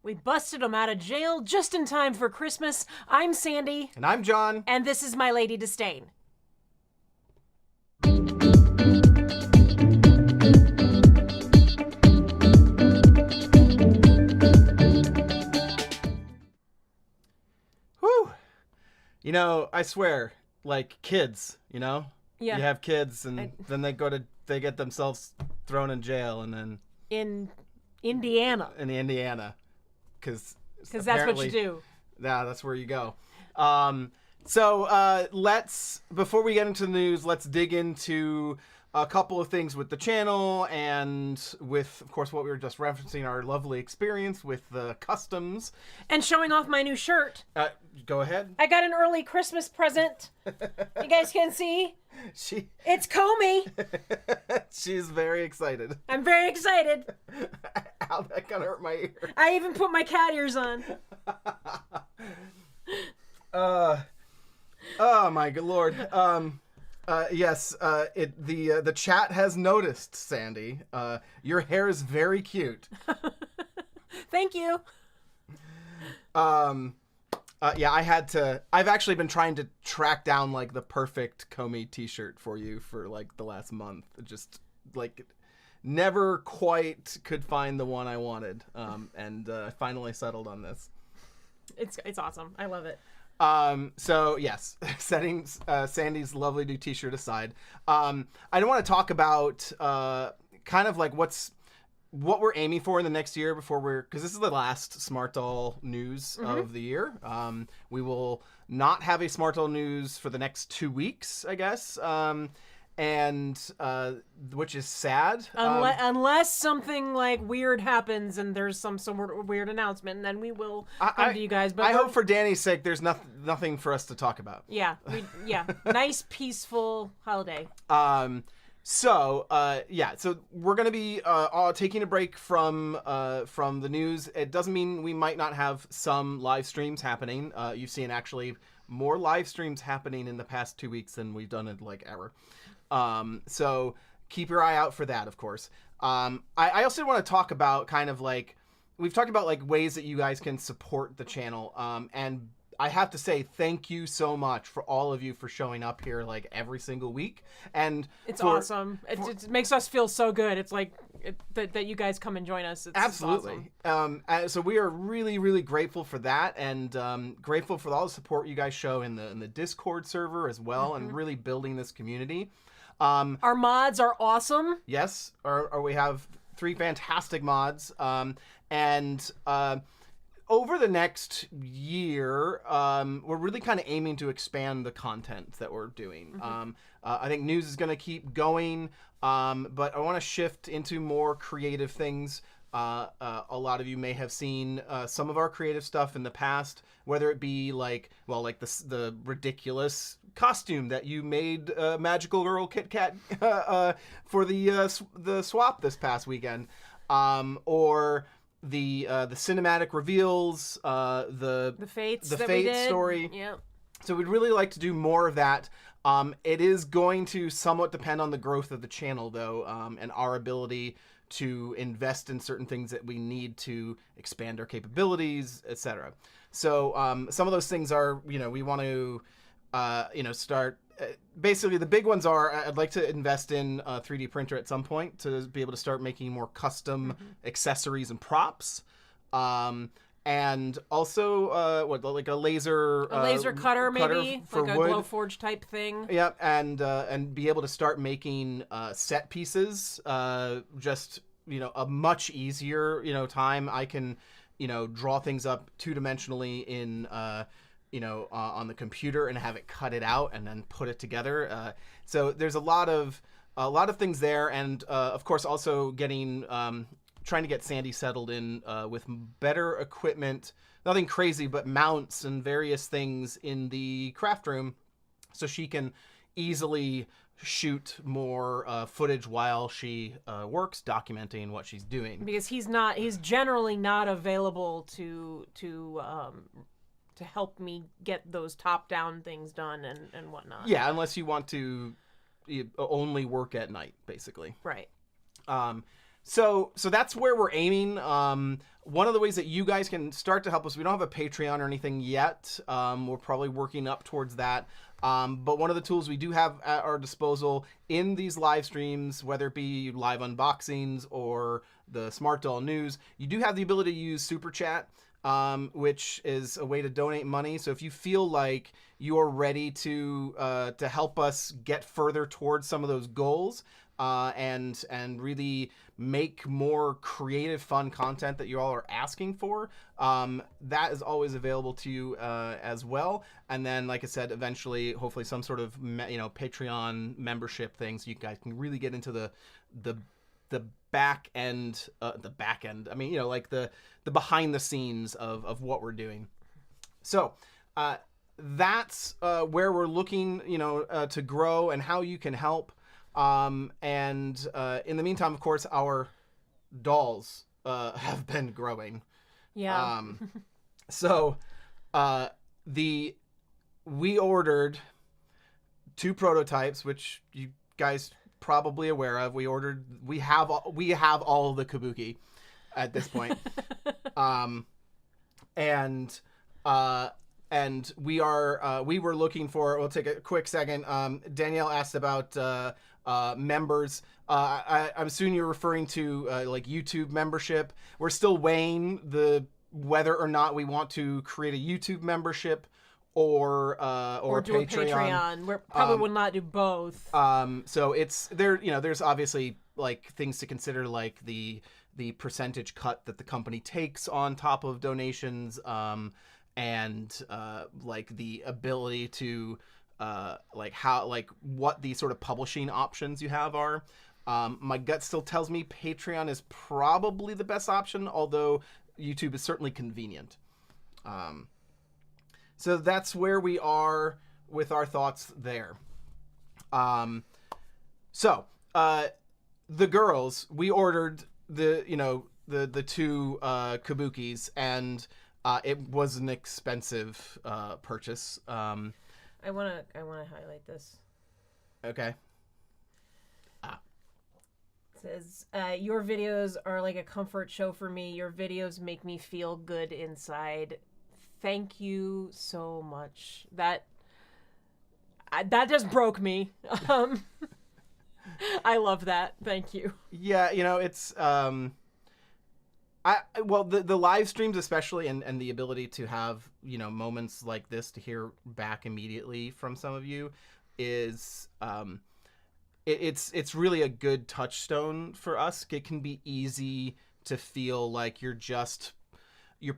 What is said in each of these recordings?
We busted him out of jail just in time for Christmas. I'm Sandy. And I'm John. And this is My Lady Disdain. Whew. You know, I swear, like kids, you know? Yeah. You have kids and then they get themselves thrown in jail and then... In Indiana. In Indiana. Because that's what you do. Yeah, that's where you go. So let's, before we get into the news, let's dig into a couple of things with the channel and with, of course, what we were just referencing, our lovely experience with the customs. And showing off my new shirt. Go ahead. I got an early Christmas present. You guys can see. It's Comey. She's very excited. I'm very excited. Ow, that kind of hurt my ear. I even put my cat ears on. Oh my good lord. Yes, the chat has noticed, Sandy. Your hair is very cute. Thank you. Yeah, I've actually been trying to track down like the perfect Comey t-shirt for you for like the last month. Just like never quite could find the one I wanted. And I finally settled on this. It's awesome. I love it. So yes, setting Sandy's lovely new t-shirt aside, I don't want to talk about kind of like what we're aiming for in the next year because this is the last Smart Doll news of the year. We will not have a Smart Doll news for the next 2 weeks, I guess. And which is sad. Unless something like weird happens and there's some sort of weird announcement, and then we will come to you guys. But I hope for Danny's sake, there's nothing for us to talk about. Yeah, nice peaceful holiday. So we're gonna be taking a break from the news. It doesn't mean we might not have some live streams happening. You've seen actually more live streams happening in the past 2 weeks than we've done in like ever. So keep your eye out for that, of course. I also want to talk about kind of like, we've talked about like ways that you guys can support the channel. And I have to say thank you so much for all of you for showing up here like every single week. And it's awesome. It makes us feel so good. It's like that you guys come and join us. It's absolutely awesome. So we are really, really grateful for that, and grateful for all the support you guys show in the Discord server as well, and really building this community. Our mods are awesome. Yes, or we have 3 fantastic mods, and over the next year, we're really kind of aiming to expand the content that we're doing. I think news is going to keep going, but I want to shift into more creative things. A lot of you may have seen some of our creative stuff in the past, whether it be like the ridiculous costume that you made Magical Girl Kit Kat for the swap this past weekend, or the cinematic reveals, the fates story. Yeah. So we'd really like to do more of that. It is going to somewhat depend on the growth of the channel, though, and our ability to invest in certain things that we need to expand our capabilities, etc. So some of those things are, we want to, start. Basically, the big ones are, I'd like to invest in a 3D printer at some point to be able to start making more custom accessories and props. And also, like a laser cutter maybe, for like a wood. Glowforge type thing. Yep, and be able to start making set pieces. Just a much easier time. I can draw things up 2-dimensionally in on the computer and have it cut it out and then put it together. So there's a lot of things there, and of course also getting. Trying to get Sandy settled in with better equipment, nothing crazy, but mounts and various things in the craft room so she can easily shoot more footage while she works, documenting what she's doing. Because he's generally not available to help me get those top-down things done and whatnot. Yeah, unless you want to only work at night, basically. Right. So that's where we're aiming. One of the ways that you guys can start to help us, we don't have a Patreon or anything yet. We're probably working up towards that. But one of the tools we do have at our disposal in these live streams, whether it be live unboxings or the Smart Doll News, you do have the ability to use Super Chat, which is a way to donate money. So if you feel like you're ready to help us get further towards some of those goals, and really make more creative, fun content that you all are asking for, that is always available to you as well. And then, like I said, eventually, hopefully, some sort of Patreon membership thing, so you guys can really get into the back end, I mean, like the behind the scenes of what we're doing. So that's where we're looking, to grow and how you can help. And in the meantime, of course, our dolls have been growing. Yeah. So we ordered 2 prototypes, which you guys probably aware of. We have all the kabuki at this point. And we were looking for, we'll take a quick second. Danielle asked about members. I'm assuming you're referring to like YouTube membership. We're still weighing whether or not we want to create a YouTube membership or do a Patreon. We probably will not do both. So it's there. There's obviously like things to consider, like the percentage cut that the company takes on top of donations, and like the ability to what the sort of publishing options you have are. My gut still tells me Patreon is probably the best option, although YouTube is certainly convenient. So that's where we are with our thoughts there. So the girls, we ordered the 2 kabukis, and it was an expensive purchase. I wanna highlight this. Okay. It says, your videos are like a comfort show for me. Your videos make me feel good inside. Thank you so much. That just broke me. I love that. Thank you. Yeah, it's the live streams especially, and the ability to have moments like this to hear back immediately from some of you is it's really a good touchstone for us. It can be easy to feel like you're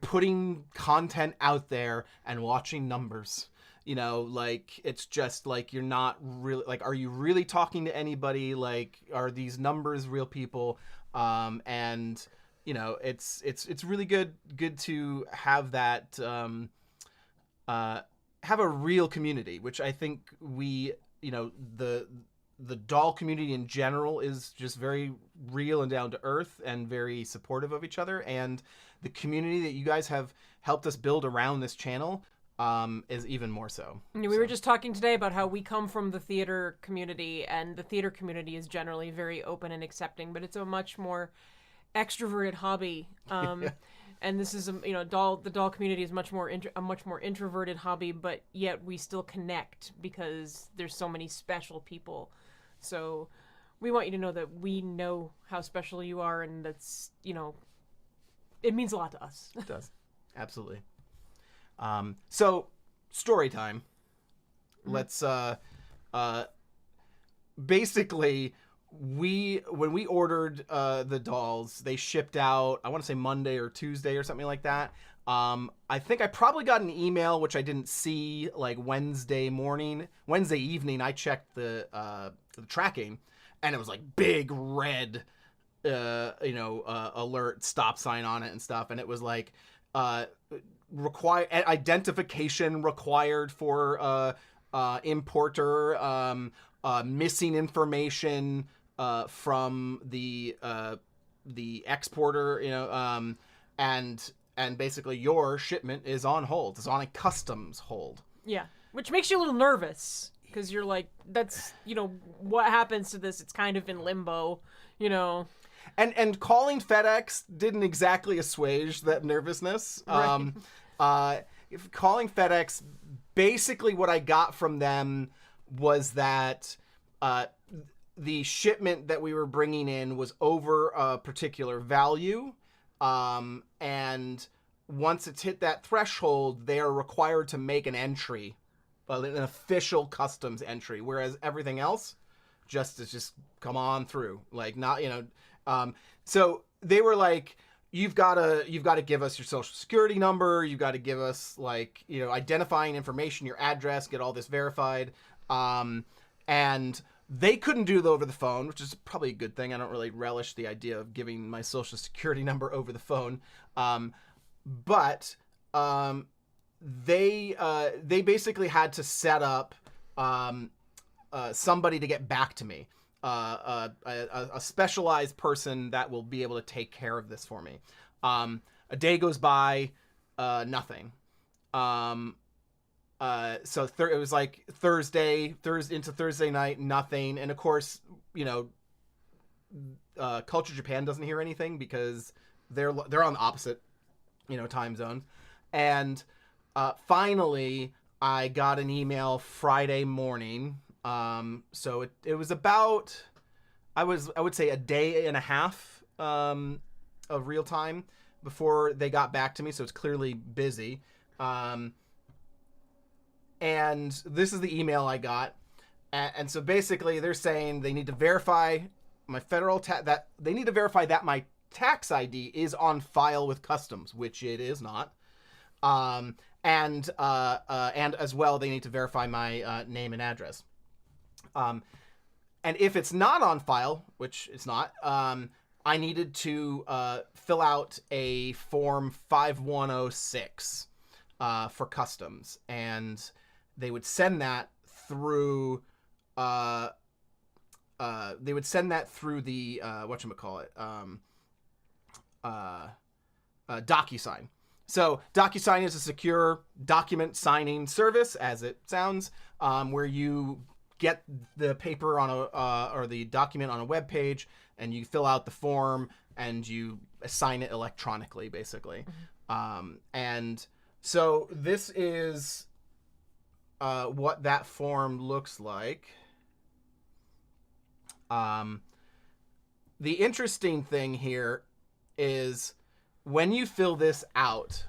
putting content out there and watching numbers. Like it's just like you're not really, like, are you really talking to anybody? Like, are these numbers real people? And it's really good to have that, have a real community, which I think the doll community in general is just very real and down to earth and very supportive of each other. And the community that you guys have helped us build around this channel is even more so. We were just talking today about how we come from the theater community, and the theater community is generally very open and accepting, but it's a much more extroverted hobby. And this is the doll community is a much more introverted hobby, but yet we still connect because there's so many special people. So we want you to know that we know how special you are, and that's it means a lot to us. It does. Absolutely. So story time. Let's basically when we ordered the dolls, they shipped out, I want to say Monday or Tuesday or something like that. I think I probably got an email, which I didn't see, like Wednesday evening. I checked the tracking, and it was like big red alert, stop sign on it and stuff, and it was like identification required for importer, missing information from the exporter, and basically your shipment is on hold. It's on a customs hold. Yeah, which makes you a little nervous because you're like, that's what happens to this. It's kind of in limbo, And calling FedEx didn't exactly assuage that nervousness. Right. Calling FedEx, basically what I got from them was that the shipment that we were bringing in was over a particular value, and once it's hit that threshold, they are required to make an entry, an official customs entry, whereas everything else just come on through, like, not, so they were like, you've got to give us your social security number, you've got to give us, like, identifying information, your address, get all this verified, and they couldn't do it over the phone, which is probably a good thing. I don't really relish the idea of giving my social security number over the phone, but they basically had to set up somebody to get back to me, a specialized person that will be able to take care of this for me. A day goes by, nothing. So it was like Thursday into Thursday night, nothing. And of course, Culture Japan doesn't hear anything because they're on the opposite, time zones. And finally, I got an email Friday morning. So it was about, I would say, a day and a half of real time before they got back to me. So it's clearly busy. And this is the email I got. And so basically they're saying they need to verify my federal that they need to verify that my tax ID is on file with customs, which it is not. And as well, they need to verify my name and address. And if it's not on file, which it's not, I needed to fill out a form 5106 for customs, and they would send that through. They would send that through the whatchamacallit, DocuSign. So DocuSign is a secure document signing service, as it sounds, where you get the paper on or the document on a web page, and you fill out the form and you assign it electronically, basically. Mm-hmm. And so this is what that form looks like. The interesting thing here is when you fill this out,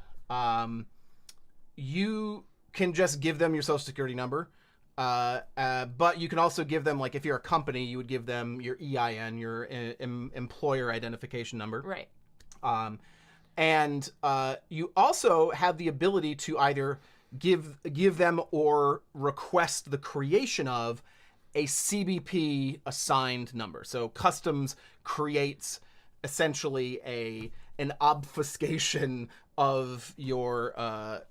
you can just give them your social security number. But you can also give them, like, if you're a company, you would give them your EIN, your employer identification number. Right. And you also have the ability to either give them or request the creation of a CBP assigned number. So customs creates essentially an obfuscation of your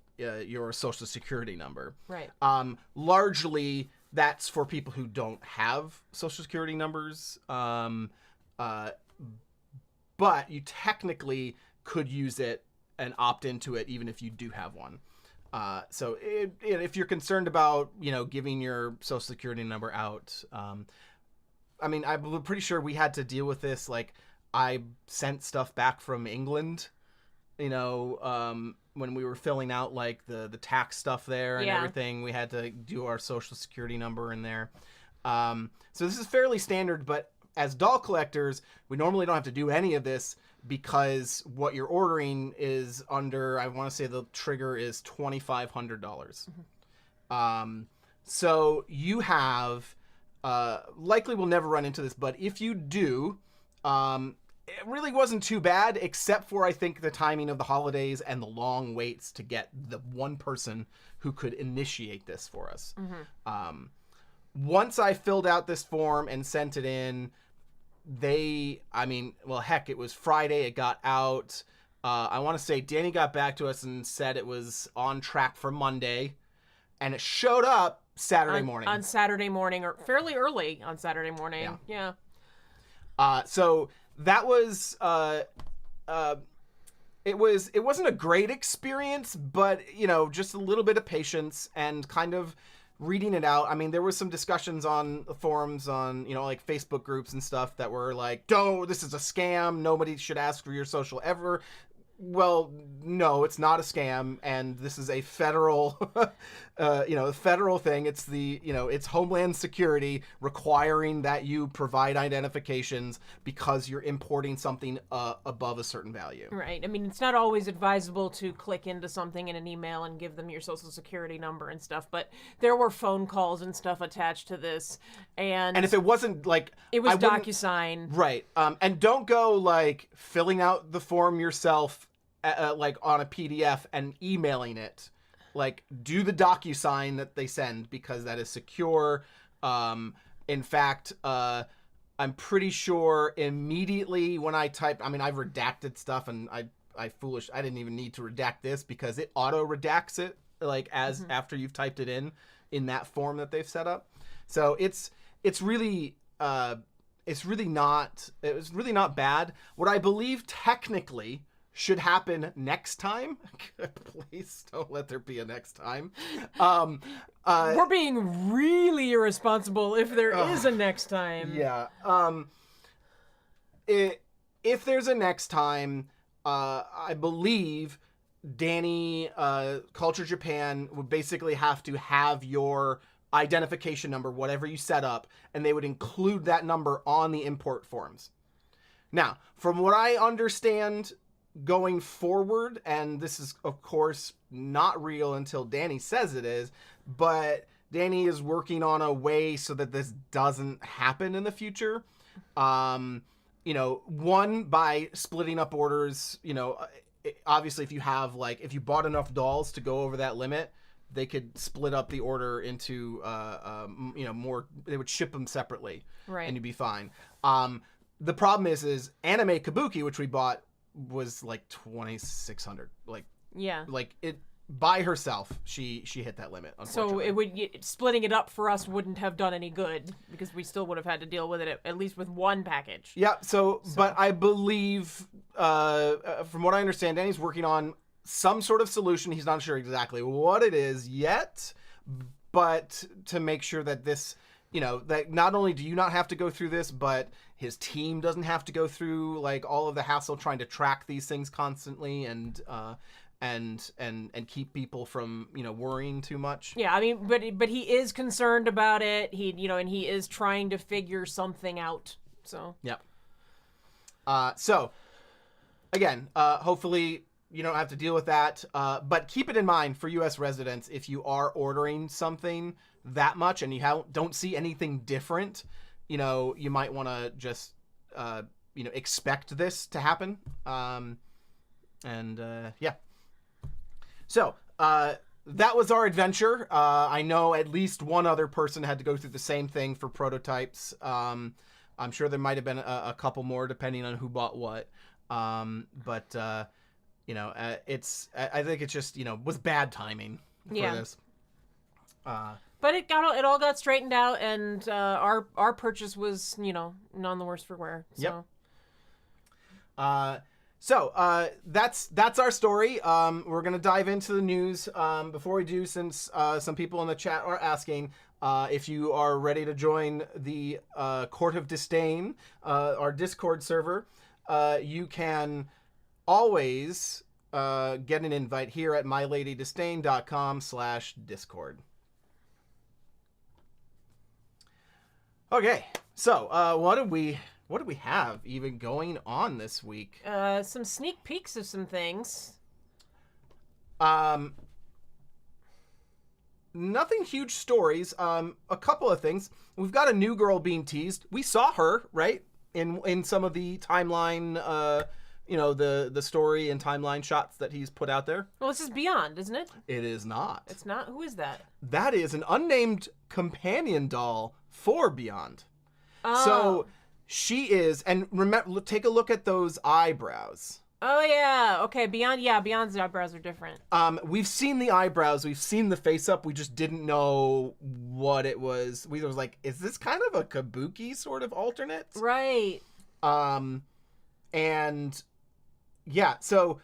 social security number. Right. Largely, that's for people who don't have social security numbers. But you technically could use it and opt into it even if you do have one. So if you're concerned about, giving your social security number out, I mean, I'm pretty sure we had to deal with this. Like, I sent stuff back from England, when we were filling out, like, the tax stuff there and everything, we had to do our social security number in there. So this is fairly standard, but as doll collectors, we normally don't have to do any of this because what you're ordering is under, I want to say the trigger is $2,500. Mm-hmm. So you have, likely will never run into this, but if you do, it really wasn't too bad, except for, I think, the timing of the holidays and the long waits to get the one person who could initiate this for us. Mm-hmm. Once I filled out this form and sent it in, it was Friday, it got out. I want to say Danny got back to us and said it was on track for Monday, and it showed up Saturday morning. On Saturday morning, or fairly early on Saturday morning. Yeah. So that was, it wasn't a great experience, but, just a little bit of patience and kind of reading it out, I mean, there was some discussions on forums on, like Facebook groups and stuff that were like, "No, this is a scam. Nobody should ask for your social ever." Well, no, it's not a scam, and this is a federal, federal thing. It's it's Homeland Security requiring that you provide identifications because you're importing something above a certain value. Right. I mean, it's not always advisable to click into something in an email and give them your social security number and stuff, but there were phone calls and stuff attached to this, and if it wasn't like it was DocuSign, right? And don't go like filling out the form yourself. Like on a PDF and emailing it. Like, do the DocuSign that they send because that is secure. In fact, I'm pretty sure immediately when I type, I mean, I've redacted stuff and I didn't even need to redact this because it auto redacts it like as after you've typed it in that form that they've set up. So it's really not bad. What I believe technically should happen next time. Please don't let there be a next time. We're being really irresponsible if there is a next time. Yeah. If there's a next time, I believe Danny, Culture Japan would basically have to have your identification number, whatever you set up, and they would include that number on the import forms. Now, from what I understand, going forward, and this is of course not real until Danny says it is, but Danny is working on a way so that this doesn't happen in the future. One, by splitting up orders, obviously if you bought enough dolls to go over that limit, they could split up the order into more, they would ship them separately, right, and you'd be fine. The problem is Anime Kabuki, which we bought, was like 2,600. Like it by herself. She hit that limit. So it would splitting it up for us wouldn't have done any good because we still would have had to deal with it at least with one package. Yeah. So but I believe, from what I understand, Danny's working on some sort of solution. He's not sure exactly what it is yet, but to make sure that this, that not only do you not have to go through this, but his team doesn't have to go through like all of the hassle trying to track these things constantly and keep people from, worrying too much. Yeah, I mean, but he is concerned about it. And he is trying to figure something out. So. Yep. So again, hopefully you don't have to deal with that. But keep it in mind for U.S. residents, if you are ordering something that much and you don't see anything different, you might want to just, expect this to happen. Yeah. So, that was our adventure. I know at least one other person had to go through the same thing for prototypes. I'm sure there might have been a couple more depending on who bought what. I think it's just, was bad timing for this. But it all got straightened out, and our purchase was, none the worse for wear. So. Yep. So that's our story. We're gonna dive into the news. Before we do, since some people in the chat are asking if you are ready to join the Court of Disdain, our Discord server, you can always get an invite here at myladydisdain.com/discord. Okay, so what do we have even going on this week? Some sneak peeks of some things. Nothing huge stories. A couple of things. We've got a new girl being teased. We saw her, right? In some of the timeline, the story and timeline shots that he's put out there. Well, this is Beyond, isn't it? It is not. It's not? Who is that? That is an unnamed companion doll for Beyond. Oh. So she is, and remember, take a look at those eyebrows. Oh yeah, okay. Beyond's eyebrows are different. We've seen the eyebrows, we've seen the face up. We just didn't know what it was. We was like, is this kind of a Kabuki sort of alternate? Right. And yeah, so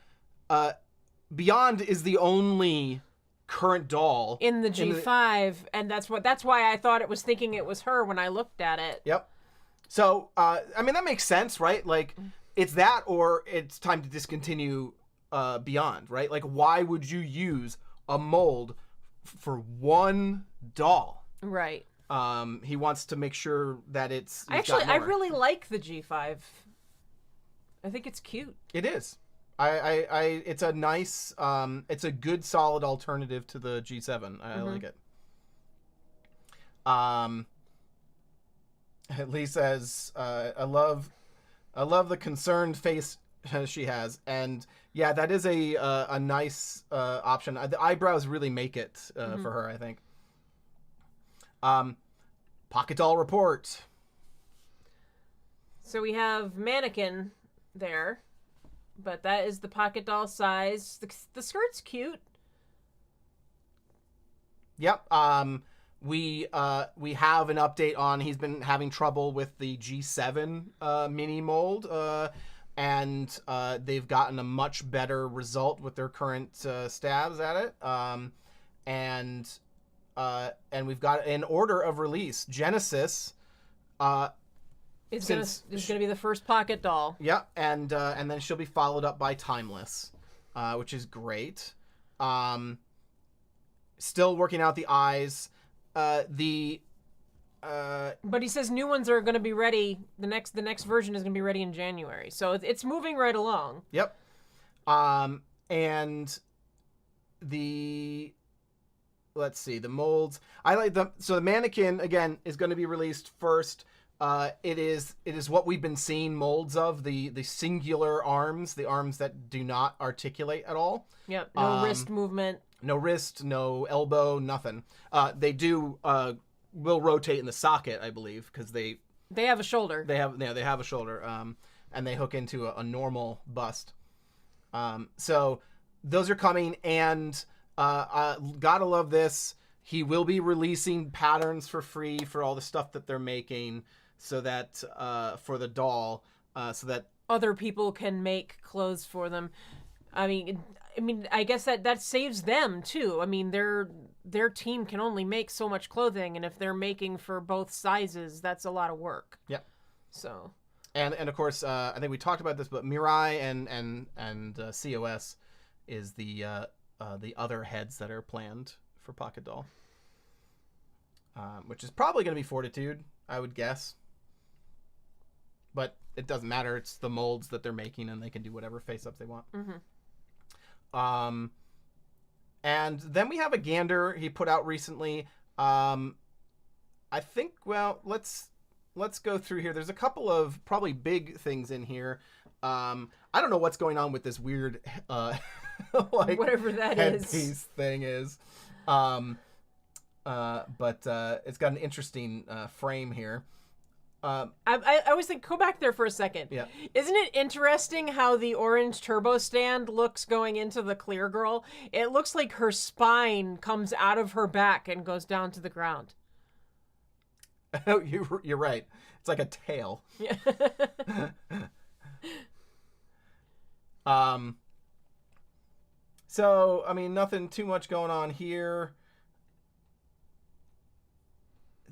Beyond is the only current doll in the G5, and that's why I thought it was thinking it was her when I looked at it. Yep. So, I mean, that makes sense, right? Like, it's that or it's time to discontinue Beyond, right? Like, why would you use a mold for one doll? Right. He wants to make sure that it's... I really like the G5. I think it's cute. It is. It's a nice, it's a good solid alternative to the G7. I like it. Lee says, I love the concerned face she has, and yeah, that is a nice option. The eyebrows really make it for her, I think. Pocket doll report. So we have mannequin there, but that is the pocket doll size. The skirt's cute. Yep. We have an update on he's been having trouble with the G7 mini mold, and they've gotten a much better result with their current stabs at it. And we've got an order of release. Genesis is going to be the first pocket doll. Yeah, and then she'll be followed up by Timeless, which is great. Still working out the eyes. But he says new ones are going to be ready. The next version is going to be ready in January. So it's moving right along. Yep. And let's see, the molds. I like them. So the mannequin again is going to be released first. It is what we've been seeing molds of, the singular arms, the arms that do not articulate at all. Yep. No wrist movement. No wrist, no elbow, nothing. They will rotate in the socket, I believe, because they have a shoulder. They have a shoulder, and they hook into a normal bust. So those are coming, and gotta love this. He will be releasing patterns for free for all the stuff that they're making, so that for the doll, so that other people can make clothes for them. I mean, I guess that saves them too. I mean, their team can only make so much clothing, and if they're making for both sizes, that's a lot of work. Yep. So. And of course, I think we talked about this, but Mirai and COS is the other heads that are planned for Pocket Doll, which is probably going to be Fortitude, I would guess. But it doesn't matter. It's the molds that they're making, and they can do whatever face-ups they want. Mm-hmm. And then we have a gander he put out recently. I think, well, let's go through here. There's a couple of probably big things in here. I don't know what's going on with this weird, like whatever that headpiece thing is. But it's got an interesting frame here. I always think, go back there for a second. Yeah. Isn't it interesting how the orange turbo stand looks going into the Clear Girl? It looks like her spine comes out of her back and goes down to the ground. Oh, you're right. It's like a tail. Yeah. So, I mean, nothing too much going on here.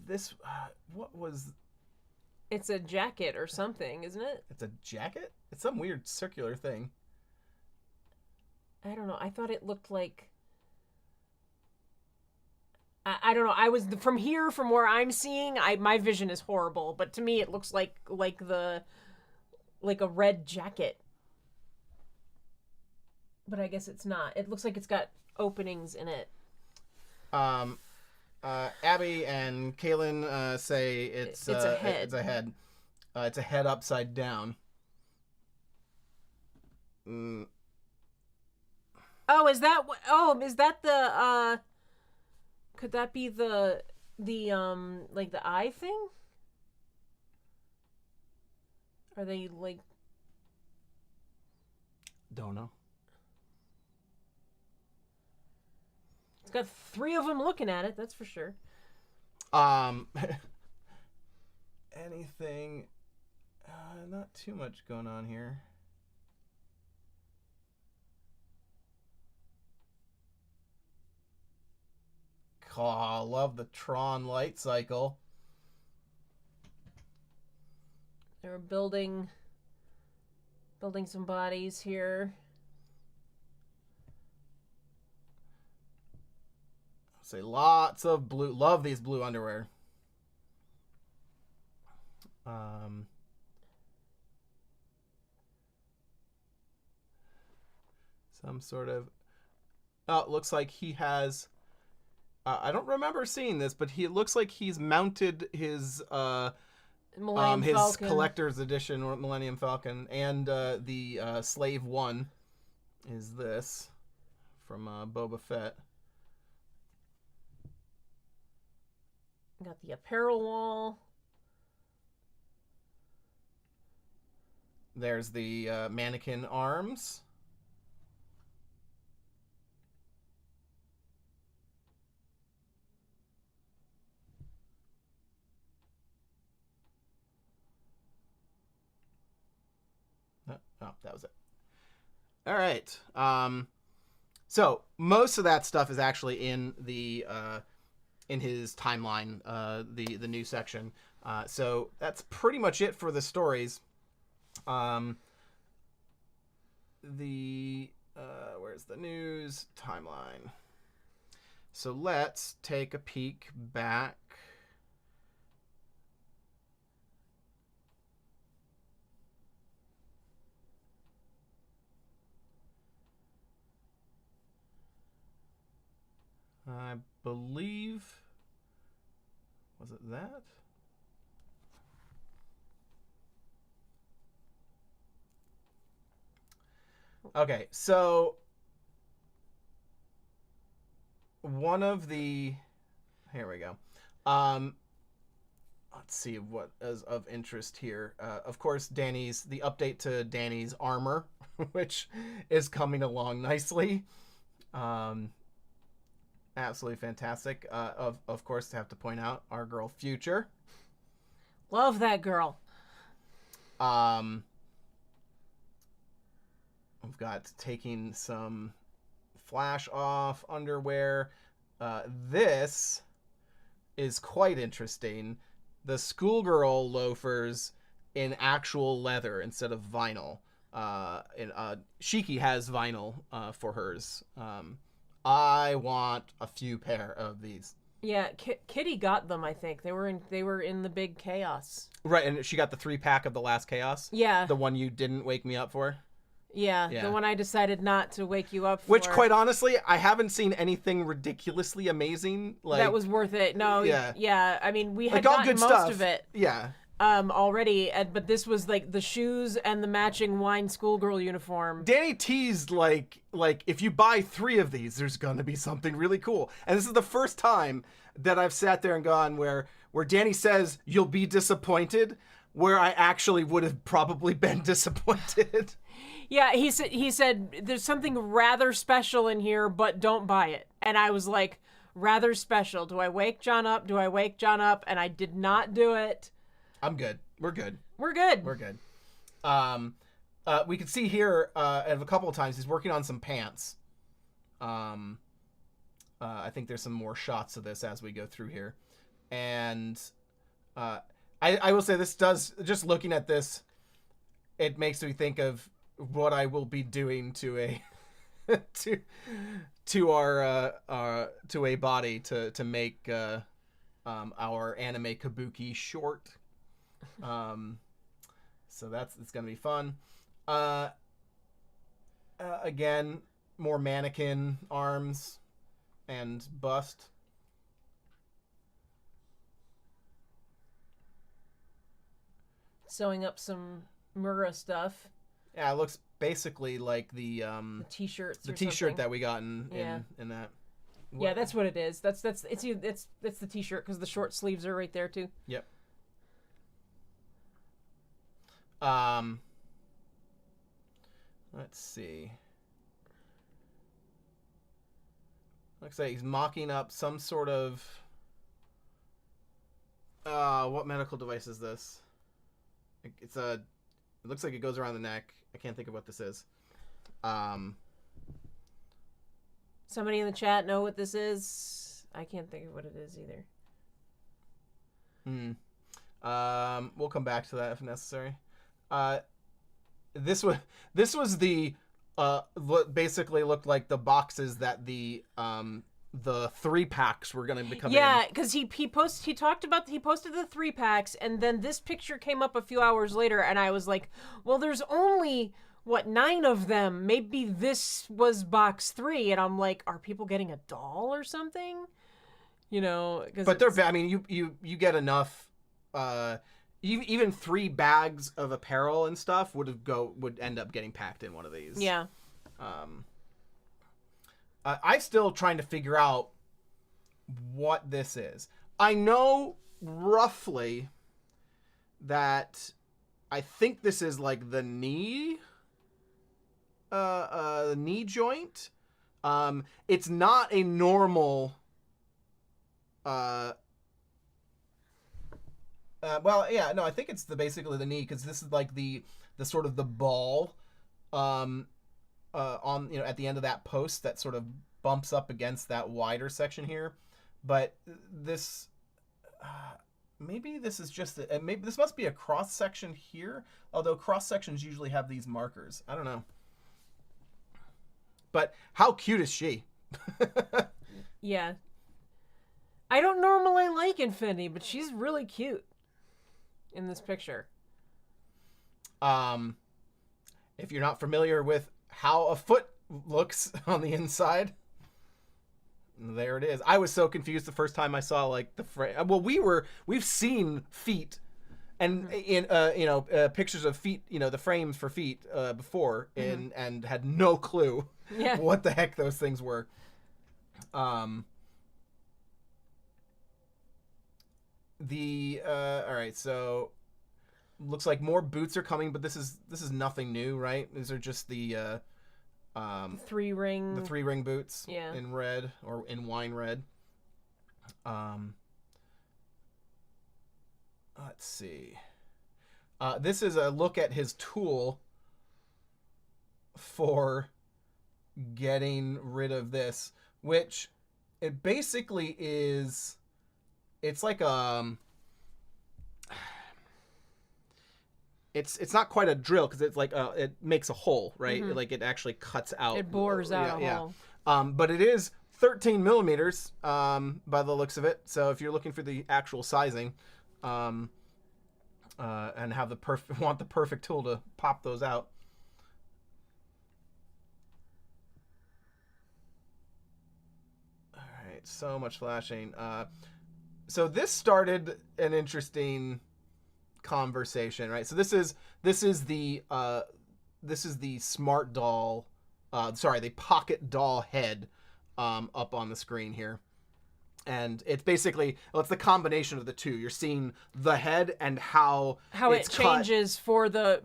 This, what was... It's a jacket or something, isn't it? It's a jacket? It's some weird circular thing. I don't know. I thought it looked like... I don't know. I was from here, from where I'm seeing. My vision is horrible, but to me it looks like a red jacket. But I guess it's not. It looks like it's got openings in it. Abby and Kaylin say it's a head. It's a head. It's a head upside down. Oh, is that the could that be the like the eye thing? Are they like... Don't know. It's got 3 of them looking at it, that's for sure. Anything... not too much going on here. Oh, love the Tron light cycle. They're building some bodies here. Say lots of blue. Love these blue underwear. Some sort of. Oh, it looks like he has. I don't remember seeing this, but it looks like he's mounted his Millennium his Falcon. collector's edition or Millennium Falcon, and the Slave One is this from Boba Fett. Got the apparel wall. There's the mannequin arms. Oh, that was it. All right. So most of that stuff is actually in the in his timeline, the new section. So that's pretty much it for the stories. Where's the news timeline? So let's take a peek back. I believe, was it that? Okay, so one of the, here we go. Let's see what is of interest here. Of course, the update to Danny's armor, which is coming along nicely. Absolutely fantastic. Of course, I have to point out our girl Future. Love that girl. We've got taking some flash off underwear. This is quite interesting. The schoolgirl loafers in actual leather instead of vinyl. Shiki has vinyl for hers. I want a few pair of these. Yeah, Kitty got them. I think they were in the big chaos. Right, and she got the 3-pack of the last chaos. Yeah, the one you didn't wake me up for. Yeah, the one I decided not to wake you up for. Which, quite honestly, I haven't seen anything ridiculously amazing that was worth it. No, yeah. I mean, we had gotten most of it. Yeah. Already, but this was like the shoes and the matching wine schoolgirl uniform. Danny teased like if you buy 3 of these, there's gonna be something really cool. And this is the first time that I've sat there and gone where Danny says you'll be disappointed, where I actually would have probably been disappointed. Yeah, he said there's something rather special in here, but don't buy it. And I was like, rather special. Do I wake John up? And I did not do it. I'm good. We're good. We're good. We can see here a couple of times he's working on some pants. I think there's some more shots of this as we go through here. And I will say this does, just looking at this, it makes me think of what I will be doing to a to a body to make our anime kabuki short. So it's gonna be fun. Again, more mannequin arms and bust. Sewing up some Mura stuff. Yeah, it looks basically like the t-shirts. The t-shirt that we got in that. Yeah, that's what it is. That's the t-shirt because the short sleeves are right there too. Yep. Let's see. Looks like he's mocking up some sort of. What medical device is this? It looks like it goes around the neck. I can't think of what this is. Somebody in the chat know what this is? I can't think of what it is either. We'll come back to that if necessary. This was the what basically looked like the boxes that the 3-packs were going to be coming. Yeah, because he posted the 3-packs, and then this picture came up a few hours later, and I was like, well, there's only 9 of them. Maybe this was box 3, and I'm like, are people getting a doll or something? But they're. I mean, you get enough. Even 3 bags of apparel and stuff would end up getting packed in one of these. Yeah. I'm still trying to figure out what this is. I know roughly that I think this is like the knee joint. It's not a normal well, yeah, no, I think it's basically the knee, because this is like the sort of the ball on at the end of that post that sort of bumps up against that wider section here. But this maybe this is just maybe this must be a cross section here, although cross sections usually have these markers. I don't know. But how cute is she? Yeah. I don't normally like Infinity, but she's really cute in this picture. If you're not familiar with how a foot looks on the inside, there it is. I was so confused the first time I saw like the frame. Well, we've seen feet and in pictures of feet, the frames for feet before, and had no clue what the heck those things were. All right, so looks like more boots are coming, but this is nothing new, right? These are just the 3-ring boots in red, or in wine red. Let's see. This is a look at his tool for getting rid of this, which it basically is. It's like it's not quite a drill, because it's like it makes a hole, right? Like it actually cuts out. It bores out a hole. But it is 13 millimeters by the looks of it. So if you're looking for the actual sizing, and have want the perfect tool to pop those out. All right, so much flashing. So this started an interesting conversation, right? So this is the smart doll, the pocket doll head, up on the screen here, and it's basically it's the combination of the two. You're seeing the head and how it changes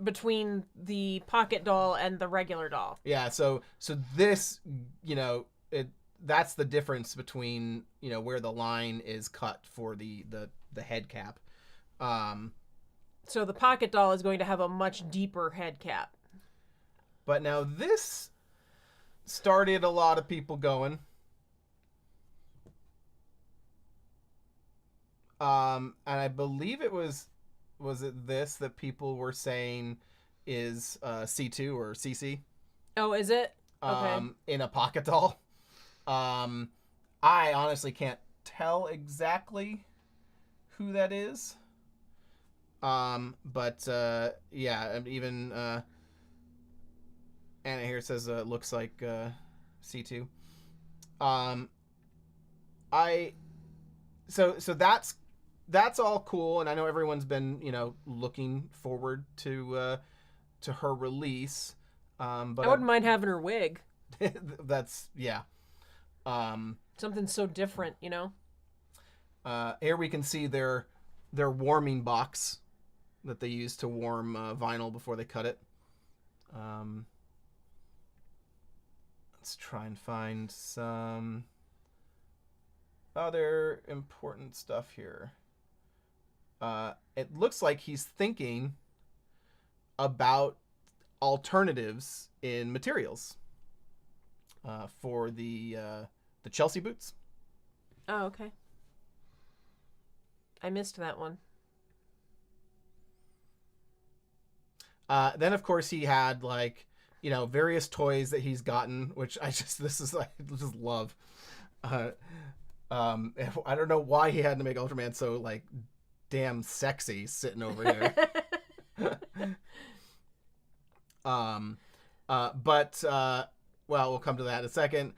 between the pocket doll and the regular doll. Yeah. So this, that's the difference between where the line is cut for the head cap. So the pocket doll is going to have a much deeper head cap. But now this started a lot of people going. And I believe it was it this that people were saying is C2 or CC? Oh, is it? Okay. In a pocket doll. I honestly can't tell exactly who that is. But yeah, even Anna here says it looks like C2. So that's all cool, and I know everyone's been looking forward to her release. But I wouldn't mind having her wig. That's something so different, Here we can see their warming box that they use to warm vinyl before they cut it. Let's try and find some other important stuff here. It looks like he's thinking about alternatives in materials for the Chelsea boots. Oh, okay. I missed that one. Then of course he had like, you know, various toys that he's gotten, which I just just love. I don't know why he had to make Ultraman so like damn sexy sitting over here. Well, we'll come to that in a second.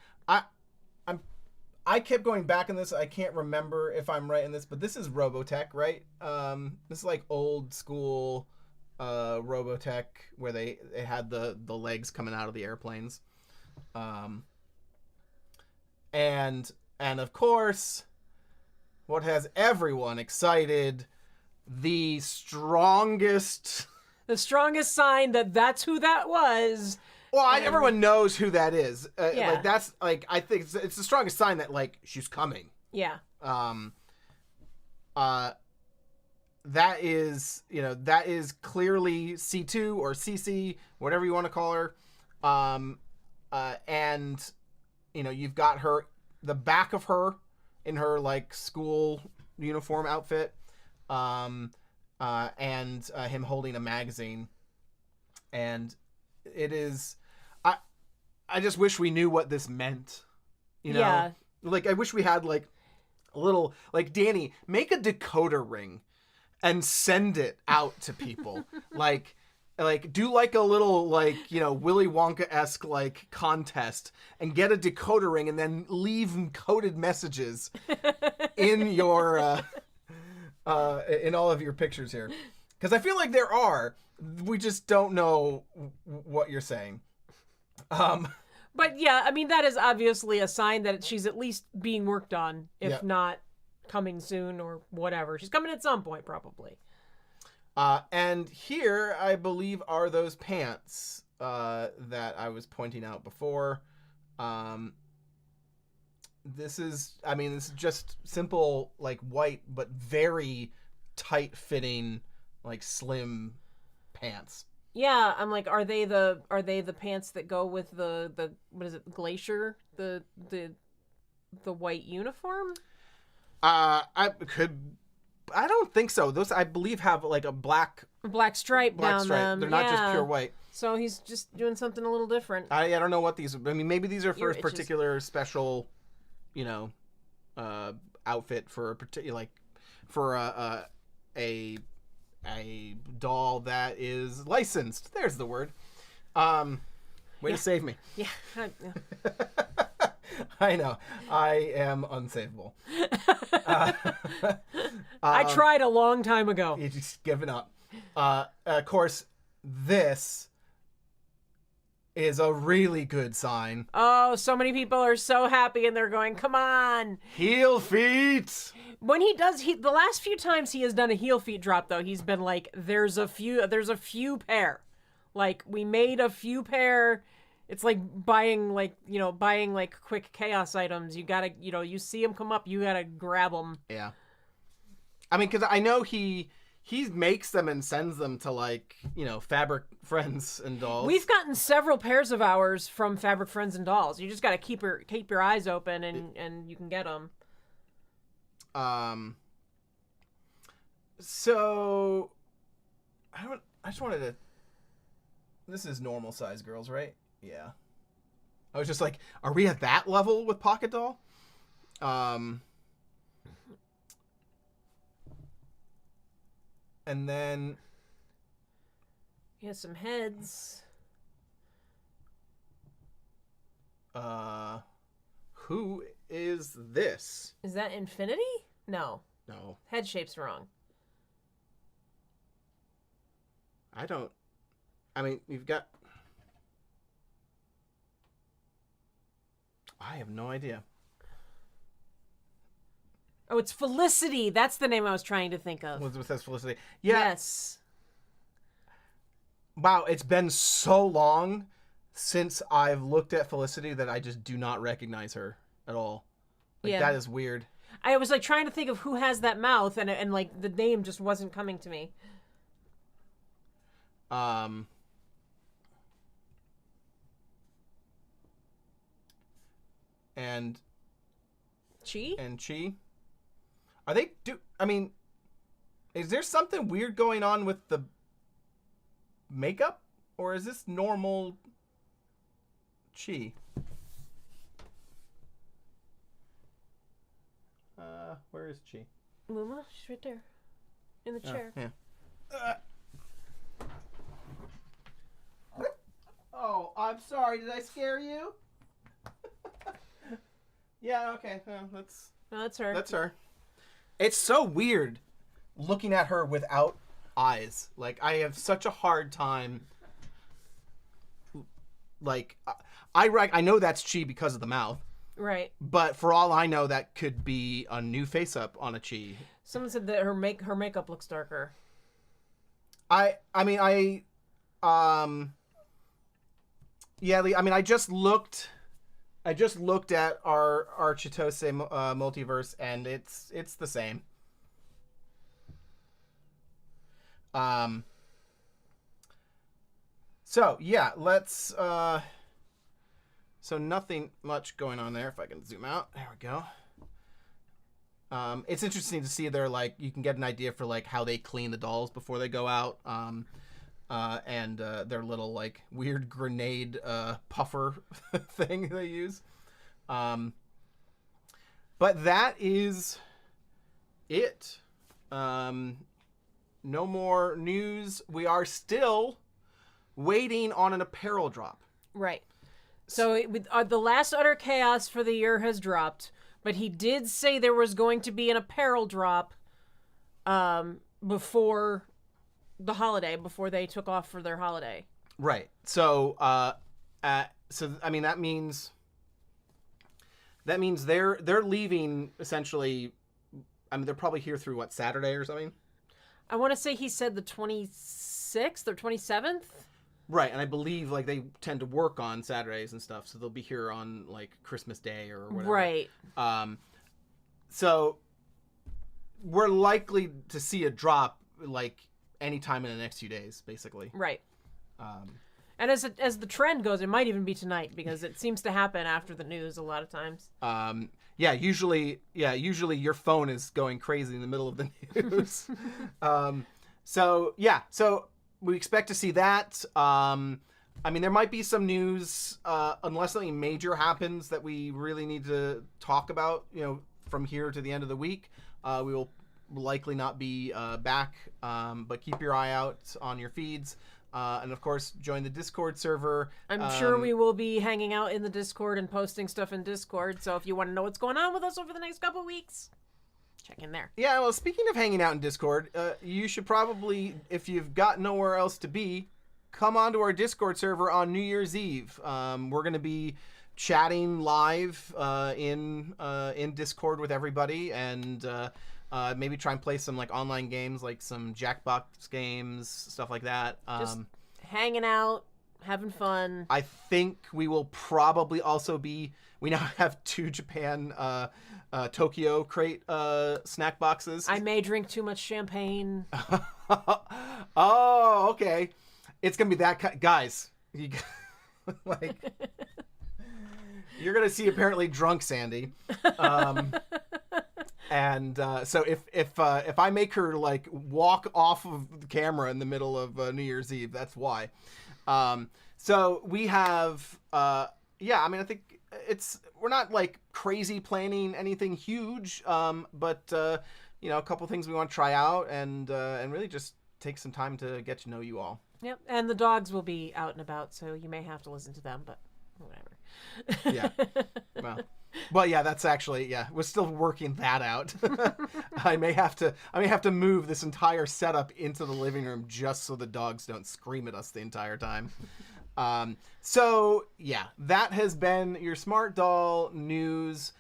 I kept going back in this. I can't remember if I'm right in this, but this is Robotech, right? This is like old school Robotech where they had the legs coming out of the airplanes. And of course, what has everyone excited, the strongest sign that that's who that was. Well, everyone knows who that is. Yeah. Like that's like I think it's the strongest sign that like she's coming. Yeah. That is, you know, that is clearly C2 or CC, whatever you want to call her. And you know, you've got her, the back of her in her like school uniform outfit, and him holding a magazine, and it is, I just wish we knew what this meant, you know. Yeah. Like I wish we had like a little, like, Danny, make a decoder ring and send it out to people. like do like a little, like, you know, Willy Wonka-esque like contest and get a decoder ring and then leave coded messages in your in all of your pictures here, because I feel like there are, we just don't know what you're saying. But yeah, I mean, that is obviously a sign that she's at least being worked on, if not coming soon or whatever. She's coming at some point, probably. And here, I believe, are those pants that I was pointing out before. This is just simple, like, white, but very tight-fitting, like, slim pants. Yeah, I'm like, are they the pants that go with the what is it, Glacier, the white uniform? I don't think so. Those, I believe, have like a black stripe down them. They're not just pure white. So he's just doing something a little different. I don't know what these. I mean, maybe these are for a particular special, you know, outfit for a particular, like, for a doll that is licensed. There's the word. Way to save me. Yeah. I know. I am unsavable. I tried a long time ago. You just given up. Of course, this is a really good sign. Oh, so many people are so happy and they're going, come on. Heel feet. When he does, the last few times he has done a heel feet drop, though, he's been like, there's a few pair. Like, we made a few pair. It's like buying quick chaos items. You gotta, you know, you see them come up, you gotta grab them. Yeah. I mean, because I know he makes them and sends them to, like, you know, Fabric Friends and Dolls. We've gotten several pairs of ours from Fabric Friends and Dolls. You just gotta keep your eyes open and you can get them. So I just wanted to. This is normal size girls, right? Yeah. I was just like, are we at that level with Pocket Doll? And then he has some heads. Who is this? Is that Infinity? No. No. Head shape's wrong. I mean, you've got... I have no idea. Oh, it's Felicity. That's the name I was trying to think of. With this Felicity. Yeah. Yes. Wow, it's been so long since I've looked at Felicity that I just do not recognize her at all. Like, that is weird. I was like trying to think of who has that mouth, and like the name just wasn't coming to me. And Chi? and Chi. Are they I mean, is there something weird going on with the makeup, or is this normal Chi? Where is Chi? Luma, she's right there, in the chair. Yeah. Oh, I'm sorry. Did I scare you? Yeah. Okay. That's No, that's her. That's her. It's so weird looking at her without eyes. Like, I have such a hard time. Like, I know that's Chi because of the mouth. Right. But for all I know, that could be a new face up on a Chi. Someone said that her makeup looks darker. Yeah, I mean, I just looked at our Chitose multiverse, and it's the same. So yeah, let's so nothing much going on there. If I can zoom out, there we go. It's interesting to see their, like, you can get an idea for like how they clean the dolls before they go out. And their little, like, weird grenade puffer thing they use. But that is it. No more news. We are still waiting on an apparel drop. Right. So the last Utter Chaos for the year has dropped, but he did say there was going to be an apparel drop before the holiday, before they took off for their holiday. Right. So I mean, that means they're leaving essentially. I mean, they're probably here through what, Saturday or something? I want to say he said the 26th or 27th. Right, and I believe, like, they tend to work on Saturdays and stuff, so they'll be here on, like, Christmas Day or whatever. Right. So we're likely to see a drop, like, anytime in the next few days, basically. Right. And as the trend goes, it might even be tonight, because it seems to happen after the news a lot of times. Usually your phone is going crazy in the middle of the news. So we expect to see that. I mean, there might be some news, unless something major happens that we really need to talk about, from here to the end of the week. We will likely not be back, but keep your eye out on your feeds. And of course, join the Discord server. I'm sure we will be hanging out in the Discord and posting stuff in Discord. So if you want to know what's going on with us over the next couple weeks, check in there. Yeah, well, speaking of hanging out in Discord, you should probably, if you've got nowhere else to be, come onto our Discord server on New Year's Eve. We're going to be chatting live in Discord with everybody, and maybe try and play some, like, online games, like some Jackbox games, stuff like that. Just hanging out, having fun. I think we will probably also be. We now have 2 Japan Tokyo crate snack boxes. I may drink too much champagne. Oh, okay. It's gonna be that guys. Like, you're gonna see apparently drunk Sandy. And so if I make her, like, walk off of the camera in the middle of New Year's Eve, that's why. So we have I mean, I think we're not, like, crazy planning anything huge, but a couple things we want to try out, and really just take some time to get to know you all. Yep, and the dogs will be out and about, so you may have to listen to them, but whatever. Yeah. Well, yeah, that's actually, we're still working that out. I may have to move this entire setup into the living room just so the dogs don't scream at us the entire time. So yeah, that has been your Smart Doll news.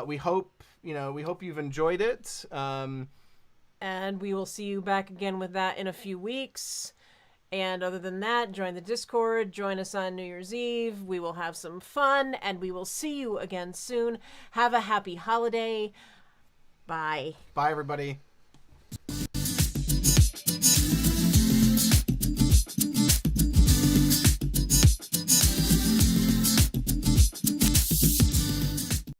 We hope you've enjoyed it. And we will see you back again with that in a few weeks. And other than that, join the Discord, join us on New Year's Eve. We will have some fun, and we will see you again soon. Have a happy holiday. Bye. Bye, everybody.